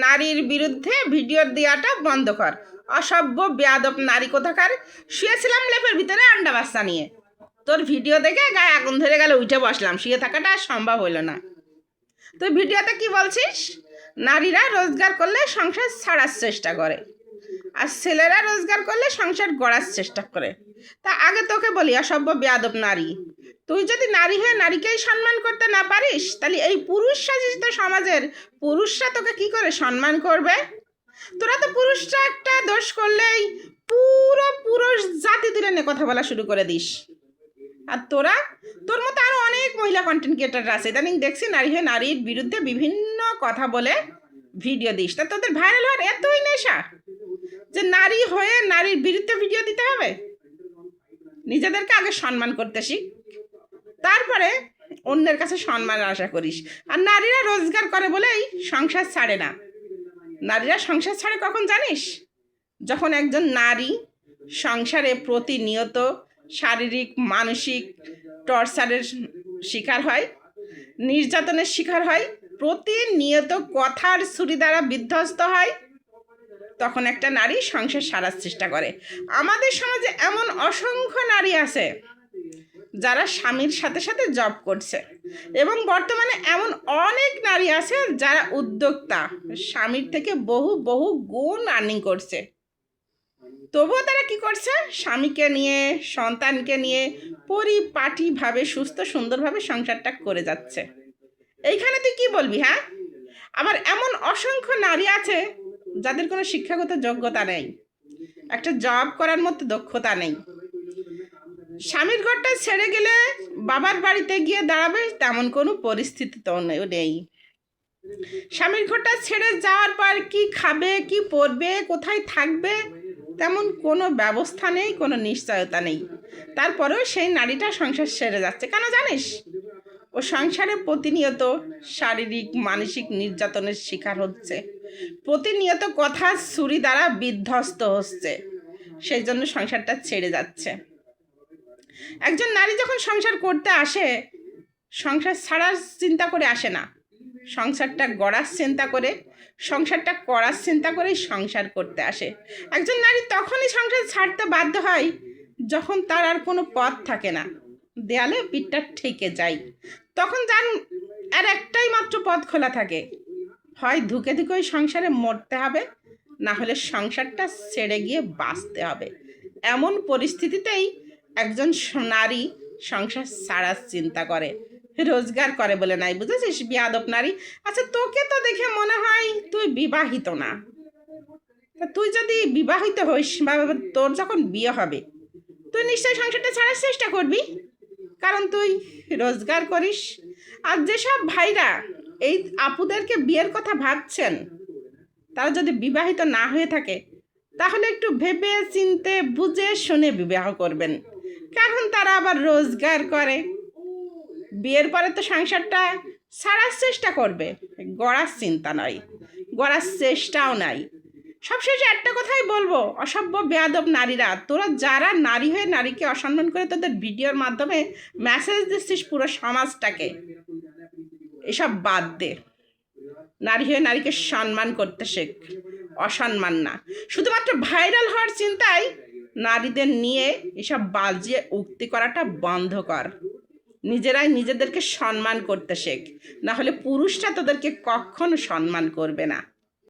নারীর বিরুদ্ধে ভিডিও দেওয়াটা বন্ধ কর। অসভ্য বেয়াদব নারী কোথাকার। শুয়েছিলাম লেপের ভিতরে আন্ডা বাচ্চা নিয়ে, তোর ভিডিও দেখে গায়ে আগুন ধরে গেল, উঠে বসলাম, শুয়ে থাকাটা আর সম্ভব হইলো না। তুই ভিডিওতে কি বলছিস? নারীরা রোজগার করলে সংসার ছাড়ার চেষ্টা করে, আর ছেলেরা রোজগার করলে সংসার গড়ার চেষ্টা করে। তা আগে তোকে বলি, অসভ্য বেয়াদব নারী, তুই যদি নারী হয়ে নারীকেই সম্মান করতে না পারিস, তাহলে এই পুরুষ সাজিত সমাজের পুরুষরা তোকে কি করে সম্মান করবে? তোরা তো পুরুষরা একটা দোষ করলেই পুরো পুরুষ জাতি তুলে নিয়ে কথা বলা শুরু করে দিস। আর তোর মতো আরো অনেক মহিলা কন্টেন্ট ক্রিয়েটার আছে, ইদানিং দেখছি নারী হয়ে নারীর বিরুদ্ধে বিভিন্ন কথা বলে ভিডিও দিস। তা তোদের ভাইরাল হওয়ার এতই নেশা যে নারী হয়ে নারীর বিরুদ্ধে ভিডিও দিতে হবে? নিজেদেরকে আগে সম্মান করতে শিখ, তারপরে অন্যের কাছে সম্মান আশা করিস। আর নারীরা রোজগার করে বলেই সংসার ছাড়ে না। নারীরা সংসার ছাড়ে কখন জানিস? যখন একজন নারী সংসারে প্রতিনিয়ত শারীরিক মানসিক টর্চারের শিকার হয়, নির্যাতনের শিকার হয়, প্রতিনিয়ত কথার ছুরি দ্বারা বিধ্বস্ত হয়, তখন একটা নারী সংসার সারার চেষ্টা করে। আমাদের সমাজে এমন অসংখ্য নারী আছে যারা স্বামীর সাথে সাথে জব করছে, এবং বর্তমানে এমন অনেক নারী আছে যারা উদ্যোক্তা, স্বামীর থেকে বহু বহু গুণ আর্নিং করছে। তবুও তারা কি করছে? স্বামীকে নিয়ে, সন্তানকে নিয়ে পরিপাটিভাবে সুস্থ সুন্দরভাবে সংসারটা করে যাচ্ছে। এইখানে তুই কি বলবি? হ্যাঁ, আবার এমন অসংখ্য নারী আছে যাদের কোনো শিক্ষাগত যোগ্যতা নেই, একটা জব করার মতো দক্ষতা নেই, স্বামীর ঘরটা ছেড়ে গেলে বাবার বাড়িতে গিয়ে দাঁড়াবে তেমন কোনো পরিস্থিতি তো নেই। স্বামীর ঘরটা ছেড়ে যাওয়ার পর কি খাবে, কি পরবে, কোথায় থাকবে তেমন কোনো ব্যবস্থা নেই, কোনো নিশ্চয়তা নেই। তারপরেও সেই নারীটা সংসার সেরে যাচ্ছে। কেন জানিস? ও সংসারে প্রতিনিয়ত শারীরিক মানসিক নির্যাতনের শিকার হচ্ছে, প্রতিনিয়ত কথার ছুরি দ্বারা বিধ্বস্ত হচ্ছে, সেই জন্য সংসারটা ছেড়ে যাচ্ছে। একজন নারী যখন সংসার করতে আসে, সংসার ছাড়ার চিন্তা করে আসে না, সংসারটা গড়ার চিন্তা করে, সংসারটা করার চিন্তা করেই সংসার করতে আসে। একজন নারী তখনই সংসার ছাড়তে বাধ্য হয় যখন তার আর কোনো পথ থাকে না, দেয়ালে পিঠটা ঠেকে যায়। তখন আর একটাই মাত্র পথ খোলা থাকে, হয় ধুকে ধুকে ওই সংসারে মরতে হবে, না হলে সংসারটা ছেড়ে গিয়ে বাঁচতে হবে। এমন পরিস্থিতিতেই একজন নারী সংসার ছাড়ার চিন্তা করে, রোজগার করে বলে নাই, বুঝেছিস বেয়াদব নারী। আচ্ছা, তোকে তো দেখে মনে হয় তুই বিবাহিত না। তুই যদি বিবাহিত হইস বা তোর যখন বিয়ে হবে, তুই নিশ্চয়ই সংসারটা ছাড়ার চেষ্টা করবি, কারণ তুই রোজগার করিস। আর যেসব ভাইরা এই আপুদেরকে বিয়ের কথা ভাবছেন, তারা যদি বিবাহিত না হয়ে থাকে, তাহলে একটু ভেবে চিনতে বুঝে শুনে বিবাহ করবেন, কারণ তারা আবার রোজগার করে। বিয়ের পরে তো সংসারটা ছাড়ার চেষ্টা করবে, গড়ার চিন্তা নয়, গড়ার চেষ্টাও নাই। সবশেষে একটা কথাই বলবো, অসভ্য বেয়াদব নারীরা, তোরা যারা নারী হয়ে নারীকে অসম্মান করে তোদের ভিডিওর মাধ্যমে মেসেজ দিচ্ছিস পুরো সমাজটাকে, এসব বাদ দে। নারী হয়ে নারীকে সম্মান করতে শেখ, অসম্মান না। শুধুমাত্র ভাইরাল হওয়ার চিন্তায় নারীদের নিয়ে এসব বাজে উক্তি করাটা বন্ধ কর। নিজেরাই নিজেদেরকে সম্মান করতে শেখ, না হলে পুরুষরা তোদেরকে কখনো সম্মান করবে না।